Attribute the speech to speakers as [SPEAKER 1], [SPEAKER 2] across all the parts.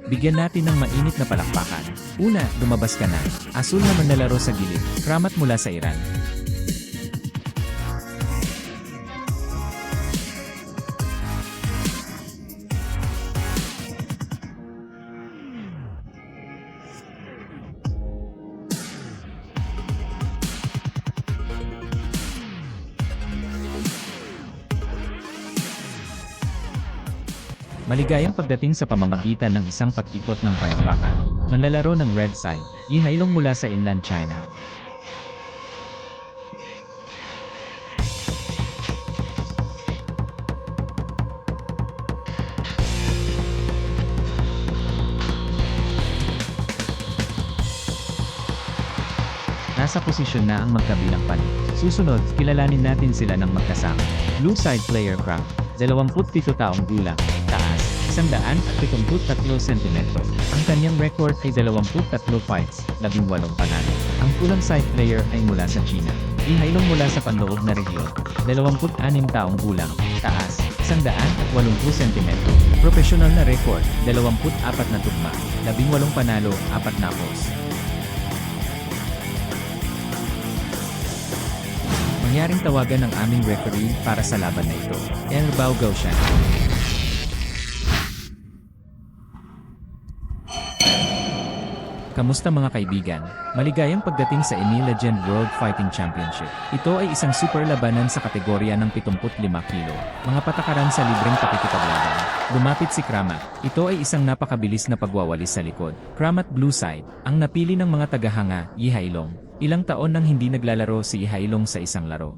[SPEAKER 1] bigyan natin ng mainit na palakpakan. Una, lumabas ka na. Asul na manlalaro sa gilid. Kramat mula sa Iran. Maligayang pagdating sa pamamagitan ng isang pag-ikot ng payamakan. Manlalaro ng Red Side, Yihailong mula sa Inland China. Nasa posisyon na ang magkabilang panig. Susunod, kilalanin natin sila ng magkasama. Blue Side Player Craft, 27 taong gulang, taas, 173 cm. Ang kanyang record ay 23 fights, 18 panalo. Ang pulang side player ay mula sa China. Yihailong mula sa panloob na rehiyon, 26 taong gulang, taas, 180 cm. Profesional na record, 24 na tugma, 18 panalo, 4 knockouts. Mangyaring tawagan ng aming referee para sa laban na ito. Bao Gaoshan. Kamusta mga kaibigan? Maligayang pagdating sa EMEA Legend World Fighting Championship. Ito ay isang super labanan sa kategorya ng 75 kilo. Mga patakaran sa libreng pakikipaglaban. Lumapit si Kramat. Ito ay isang napakabilis na pagwawalis sa likod. Kramat Blue Side, ang napili ng mga tagahanga, Yihailong. Ilang taon nang hindi naglalaro si Yihailong sa isang laro.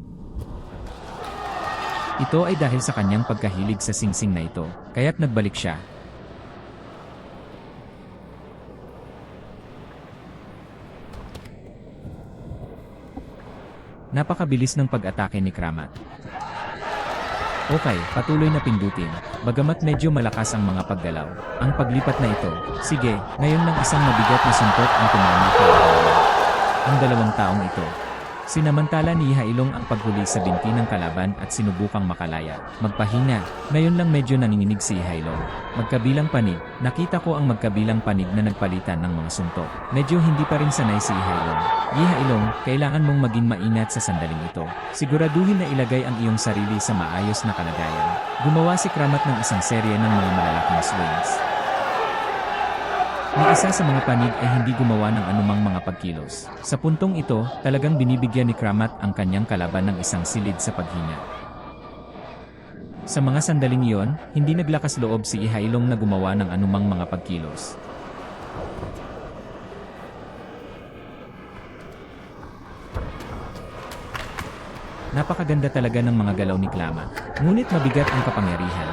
[SPEAKER 1] Ito ay dahil sa kanyang pagkahilig sa singsing na ito, kaya't nagbalik siya. Napakabilis ng pag-atake ni Kramat. Okay, patuloy na pindutin. Bagamat medyo malakas ang mga paggalaw, ang paglipat na ito, sige, ngayon lang isang mabigat na suntok ang tumama kay Yihailong. Ang dalawang taong ito. Sinamantala ni Yihailong ang paghuli sa binti ng kalaban at sinubukang makalaya. Magpahinga, ngayon lang medyo nanginginig si Yihailong. Magkabilang panig, nakita ko ang magkabilang panig na nagpalitan ng mga suntok. Medyo hindi pa rin sanay si Yihailong. Yihailong, kailangan mong maging maingat sa sandaling ito. Siguraduhin na ilagay ang iyong sarili sa maayos na kalagayan. Gumawa si Kramat ng isang serye ng mga malalaking swings. Ni isa sa mga panig ay hindi gumawa ng anumang mga pagkilos. Sa puntong ito, talagang binibigyan ni Kramat ang kanyang kalaban ng isang silid sa paghinga. Sa mga sandaling iyon, hindi naglakas loob si Yihailong na gumawa ng anumang mga pagkilos. Napakaganda talaga ng mga galaw ni Kramat, ngunit mabigat ang kapangyarihan.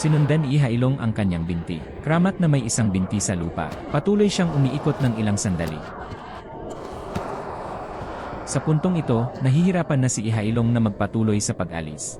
[SPEAKER 1] Sinundan ni Yihailong ang kanyang binti. Kramat na may isang binti sa lupa. Patuloy siyang umiikot ng ilang sandali. Sa puntong ito, nahihirapan na si Yihailong na magpatuloy sa pag-alis.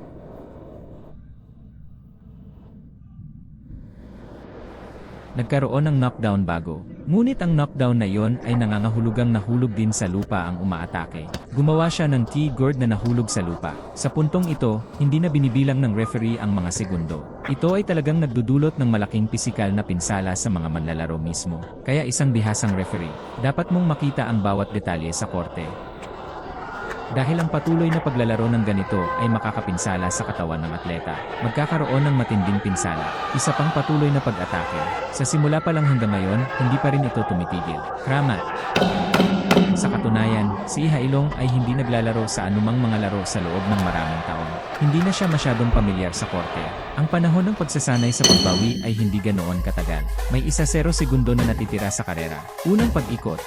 [SPEAKER 1] Nagkaroon ng knockdown bago. Ngunit ang knockdown na iyon ay nangangahulugang nahulog din sa lupa ang umaatake. Gumawa siya ng T-guard na nahulog sa lupa. Sa puntong ito, hindi na binibilang ng referee ang mga segundo. Ito ay talagang nagdudulot ng malaking pisikal na pinsala sa mga manlalaro mismo. Kaya isang bihasang referee, dapat mong makita ang bawat detalye sa korte. Dahil ang patuloy na paglalaro ng ganito ay makakapinsala sa katawan ng atleta. Magkakaroon ng matinding pinsala. Isa pang patuloy na pag-atake. Sa simula pa lang hanggang ngayon, hindi pa rin ito tumitigil. Kramat. Sa katunayan, si Yihailong ay hindi naglalaro sa anumang mga laro sa loob ng maraming taon. Hindi na siya masyadong pamilyar sa korte. Ang panahon ng pagsasanay sa pagbawi ay hindi ganoon katagal. May 1-0 segundo na natitira sa karera. Unang pag-ikot.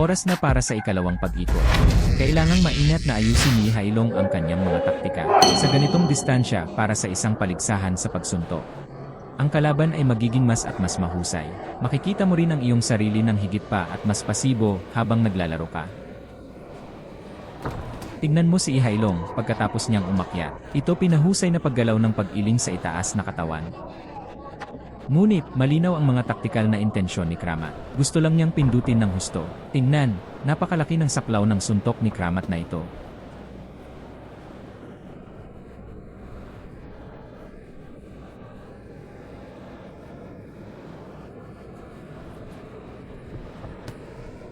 [SPEAKER 1] Oras na para sa ikalawang pag-ikot. Kailangang maingat na ayusin ni Hailong ang kanyang mga taktika sa ganitong distansya para sa isang paligsahan sa pagsuntok. Ang kalaban ay magiging mas at mas mahusay. Makikita mo rin ang iyong sarili ng higit pa at mas pasibo habang naglalaro ka. Tingnan mo si Ihailong pagkatapos niyang umakyat. Ito pinahusay na paggalaw ng pag-iling sa itaas na katawan. Ngunit, malinaw ang mga taktikal na intensyon ni Kramat. Gusto lang niyang pindutin ng husto. Tingnan, napakalaki ng saklaw ng suntok ni Kramat na ito.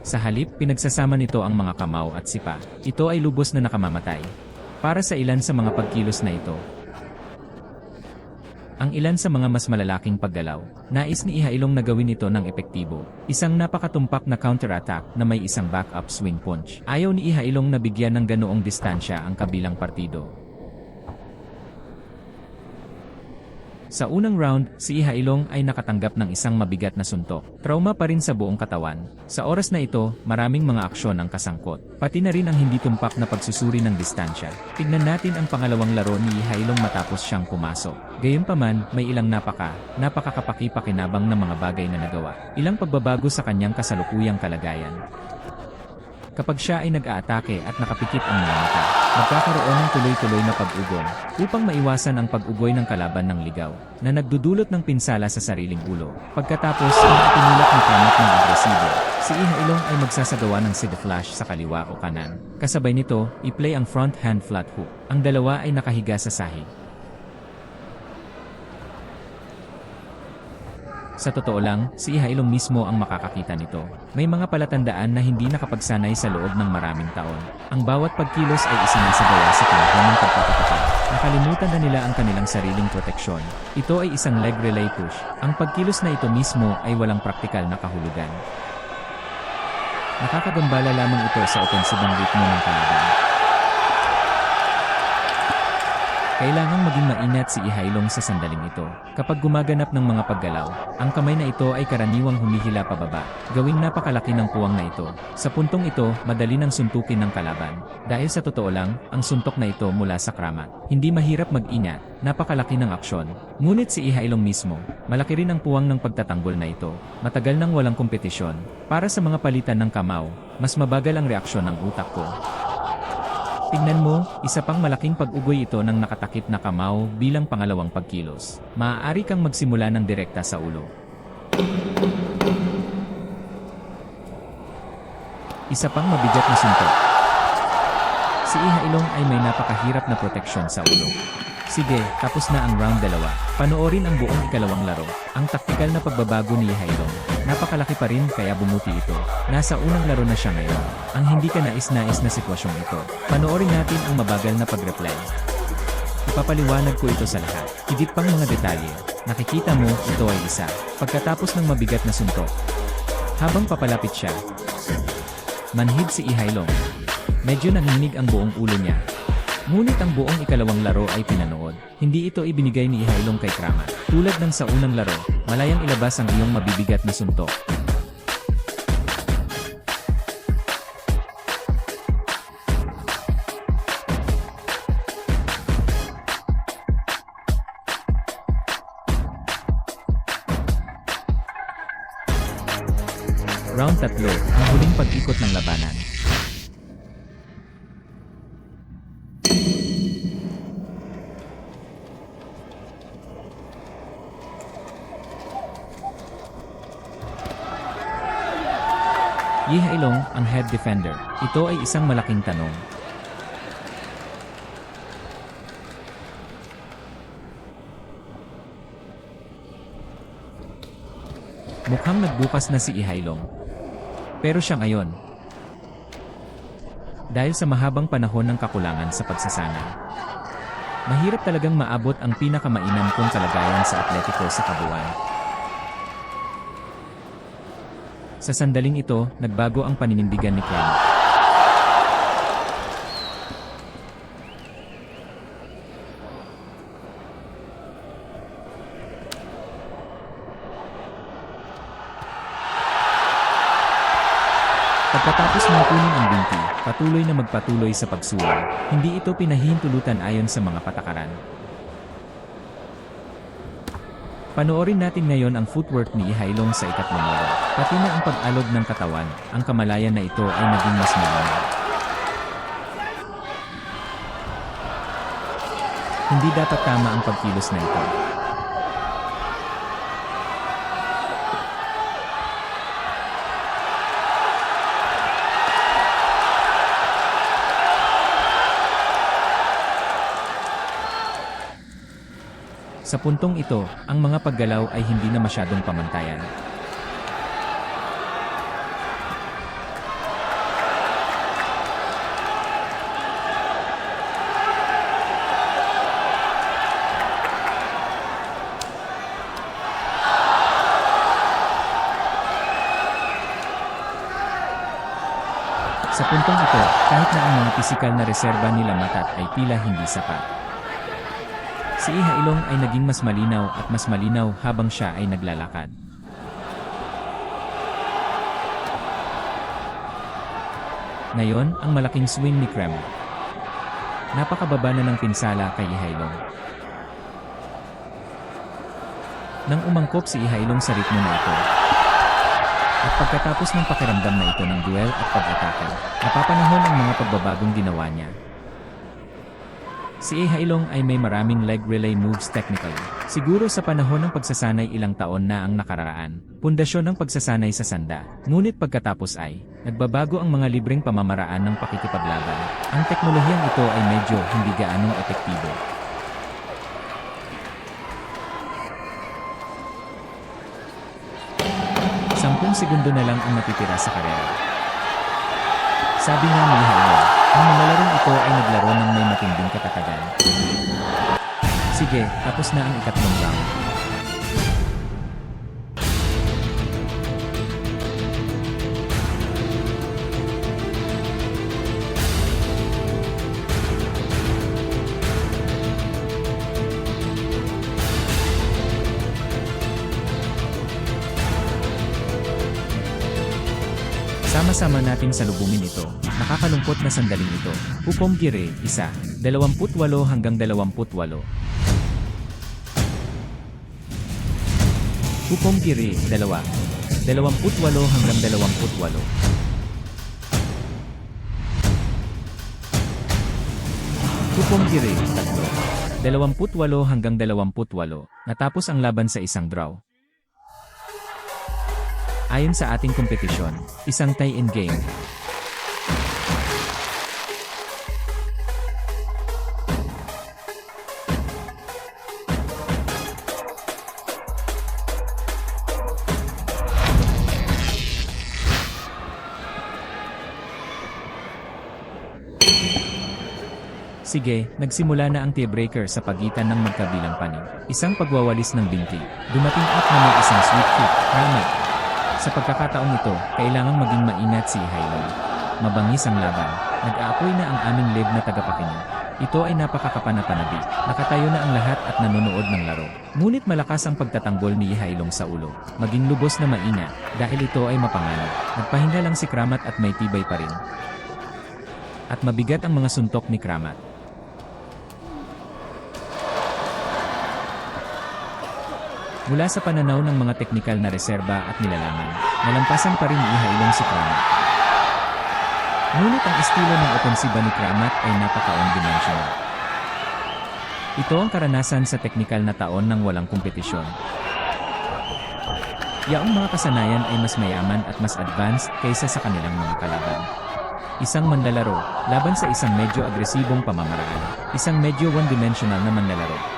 [SPEAKER 1] Sa halip, pinagsasama nito ang mga kamao at sipa. Ito ay lubos na nakamamatay. Para sa ilan sa mga pagkilos na ito, ang ilan sa mga mas malalaking paggalaw, nais ni Ihailong na gawin ito ng epektibo. Isang napakatumpak na counter-attack na may isang backup swing punch. Ayaw ni Ihailong na bigyan ng ganoong distansya ang kabilang partido. Sa unang round, si Ihailong ay nakatanggap ng isang mabigat na suntok. Trauma pa rin sa buong katawan. Sa oras na ito, maraming mga aksyon ang kasangkot. Pati na rin ang hindi tumpak na pagsusuri ng distansya. Tignan natin ang pangalawang laro ni Ihailong matapos siyang pumasok. Gayunpaman, may ilang napakakapaki-pakinabang na mga bagay na nagawa. Ilang pagbabago sa kanyang kasalukuyang kalagayan. Kapag siya ay nag-aatake at nakapikit ang mga mata, magkakaroon ng tuloy-tuloy na pag-ugong upang maiwasan ang pag-ugoy ng kalaban ng ligaw na nagdudulot ng pinsala sa sariling ulo. Pagkatapos ng itinulak ni Kramat ng agresibo, si Ihailong ay magsasagawa ng side flash sa kaliwa o kanan. Kasabay nito, i-play ang front hand flat hook. Ang dalawa ay nakahiga sa sahig. Sa totoo lang, si Ihailong mismo ang makakakita nito. May mga palatandaan na hindi nakapagsanay sa loob ng maraming taon. Ang bawat pagkilos ay isinasagawa sa panahon ng pagpapatupad. Nakalimutan na nila ang kanilang sariling proteksyon. Ito ay isang leg relay push. Ang pagkilos na ito mismo ay walang praktikal na kahulugan. Nakakagambala lamang ito sa opensibong ritmo ng kalaban. Kailangang maging maingat si Ihailong sa sandaling ito. Kapag gumaganap ng mga paggalaw, ang kamay na ito ay karaniwang humihila pababa. Gawing napakalaki ng puwang na ito. Sa puntong ito, madali nang suntukin ng kalaban. Dahil sa totoo lang, ang suntok na ito mula sa Kramat. Hindi mahirap mag-ingat, napakalaki ng aksyon. Ngunit si Ihailong mismo, malaki rin ang puwang ng pagtatanggol na ito. Matagal nang walang kompetisyon. Para sa mga palitan ng kamao, mas mabagal ang reaksyon ng utak ko. Tingnan mo, isa pang malaking pag-ugoy ito ng nakatakip na kamao bilang pangalawang pagkilos. Maaari kang magsimula ng direkta sa ulo. Isa pang mabigat na suntok. Si Ihailong ay may napakahirap na proteksyon sa ulo. Sige, tapos na ang round 2. Panoorin ang buong ikalawang laro. Ang taktikal na pagbabago ni Ihailong. Napakalaki pa rin kaya bumuti ito. Nasa unang laro na siya ngayon. Ang hindi ka nais-nais na sitwasyong ito. Panoorin natin ang mabagal na pag-reply. Ipapaliwanag ko ito sa lahat. Higit pang mga detalye. Nakikita mo, ito ay isa. Pagkatapos ng mabigat na suntok. Habang papalapit siya, manhid si Ihailong. Medyo nanginig ang buong ulo niya. Ngunit ang buong ikalawang laro ay pinanood. Hindi ito ibinigay ni Ihailong kay Kramat. Tulad ng sa unang laro, malayang ilabas ang iyong mabibigat na suntok. Round 3, ang huling pag-ikot ng labanan. Ihailong, ang head defender. Ito ay isang malaking tanong. Mukhang nagbukas na si Ihailong. Pero siya ngayon. Dahil sa mahabang panahon ng kakulangan sa pagsasanay. Mahirap talagang maabot ang pinakamainam kong kalagayan sa Atletico sa kabuuan. Sa sandaling ito, nagbago ang paninindigan ni Kramat. Pagkatapos ng kunin ang binti, patuloy na magpatuloy sa pagsulong. Hindi ito pinahihintulutan ayon sa mga patakaran. Panoorin natin ngayon ang footwork ni Ihailong sa ikatlong laro. Pati na ang pag-alog ng katawan, ang kamalayan na ito ay naging mas malinaw. Hindi dapat tama ang pagkilos na ito. Sa puntong ito, ang mga paggalaw ay hindi na masyadong pamantayan. Sa puntong ito, kahit na ang mga pisikal na reserba nila Matat ay tila hindi sapat. Si Ihailong ay naging mas malinaw at mas malinaw habang siya ay naglalakad. Ngayon, ang malaking swing ni Kremer. Napakababa na ng pinsala kay Ihailong. Nang umangkop si Ihailong sa ritmo na ito, at pagkatapos ng pakiramdam na ito ng duel at pag-atake, napapanahon ang mga pagbabagong ginawa niya. Si Ihailong ay may maraming leg relay moves technically. Siguro sa panahon ng pagsasanay ilang taon na ang nakararaan, pundasyon ng pagsasanay sa sanda. Ngunit pagkatapos ay, nagbabago ang mga libreng pamamaraan ng pakikipaglaban. Ang teknolohiyang ito ay medyo hindi gaanong epektibo. Sampung segundo na lang ang natitira sa karera. Sabi nga ni Ihailong, ang mga larong ito ay naglaro ng may matinding katatagan. Sige, tapos na ang ikatlong round. Sama-sama nating salubungin ito. Nakakalungkot na sandaling ito. Hukom Gire, 1, 28 hanggang 28. Hukom Gire, 2, 28 hanggang 28. Hukom Gire, 3, 28 hanggang 28. Natapos ang laban sa isang draw. Ayon sa ating kompetisyon, isang tie-in game. Sige, nagsimula na ang tiebreaker sa pagitan ng magkabilang panig. Isang pagwawalis ng binti. Dumating at na may isang sweep kick. Ramat. Sa pagkakataong ito, kailangang maging maingat si Ihailong. Mabangis ang laban. Nag-aapoy na ang aming live na tagapakinig. Ito ay napakakapanapanabi. Nakatayo na ang lahat at nanonood ng laro. Ngunit malakas ang pagtatanggol ni Ihailong sa ulo. Maging lubos na maingat, dahil ito ay mapanganib. Nagpahinga lang si Kramat at may tibay pa rin. At mabigat ang mga suntok ni Kramat. Mula sa pananaw ng mga teknikal na reserba at nilalaman, nalampasan pa rin ni Ihailong si Kramat. Ngunit ang estilo ng opensiba ni Kramat ay napaka-one-dimensional. Ito ang karanasan sa teknikal na taon ng walang kompetisyon. Yaong mga kasanayan ay mas mayaman at mas advanced kaysa sa kanilang mga kalaban. Isang manlalaro, laban sa isang medyo agresibong pamamaraan. Isang medyo one-dimensional na manlalaro.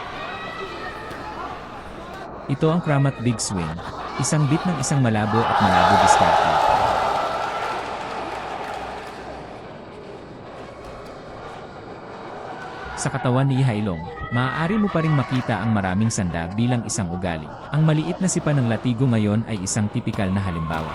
[SPEAKER 1] Ito ang Kramat Big Swing. Isang beat ng isang malabo at malabo diskarte. Sa katawan ni Ihailong, maaari mo pa ring makita ang maraming sanda bilang isang ugali. Ang maliit na sipa ng latigo ngayon ay isang tipikal na halimbawa.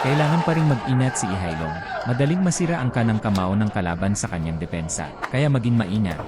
[SPEAKER 1] Kailangan pa ring mag-ingat si Ihailong. Madaling masira ang kanang kamao ng kalaban sa kanyang depensa, kaya maging maingat.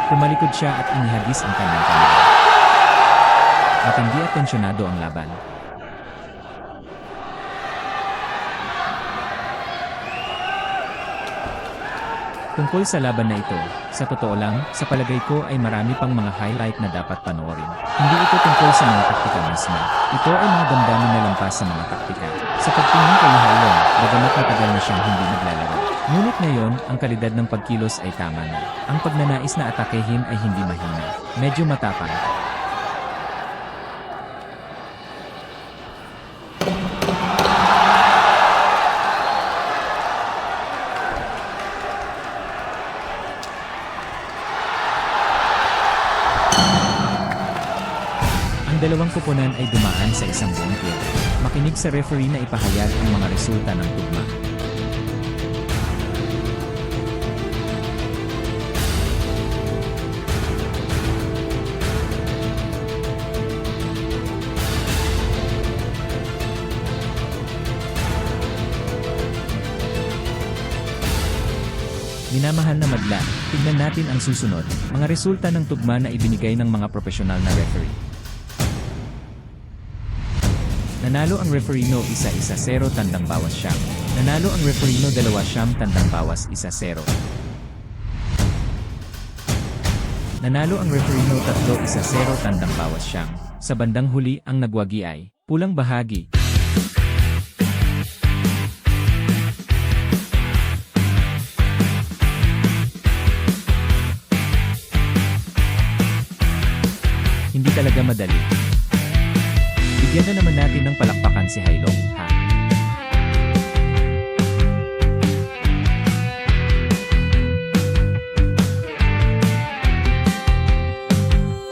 [SPEAKER 1] Tumalikod siya at inihagis ang kanyang kamay. Matindi at tensyonado ang laban. Tungkol sa laban na ito, sa totoo lang, sa palagay ko ay marami pang mga highlight na dapat panoorin. Hindi ito tungkol sa mga taktika mismo. Ito ay mga damdamin na lampas sa mga taktika. Sa pagtingin kay Hailong, bagamat matagal na siyang hindi naglalaro. Ngunit ngayon, ang kalidad ng pagkilos ay tama na. Ang pagnanais na atakehin ay hindi mahina. Medyo matapang. Ang dalawang koponan ay dumaan sa isang buong piyeta. Makinig sa referee na ipahayag ang mga resulta ng tugma. Minamahal na madla, tignan natin ang susunod, mga resulta ng tugma na ibinigay ng mga profesional na referee. Nanalo ang referee no 1-0 tandang bawas siyam. Nanalo ang referee no 2 siyam tandang bawas 1-0. Nanalo ang referee no 3-1-0 tandang bawas siyam. Sa bandang huli ang nagwagi ay pulang bahagi. Hindi talaga madali. Bigyan na naman natin ng palakpakan si Hailong, ha?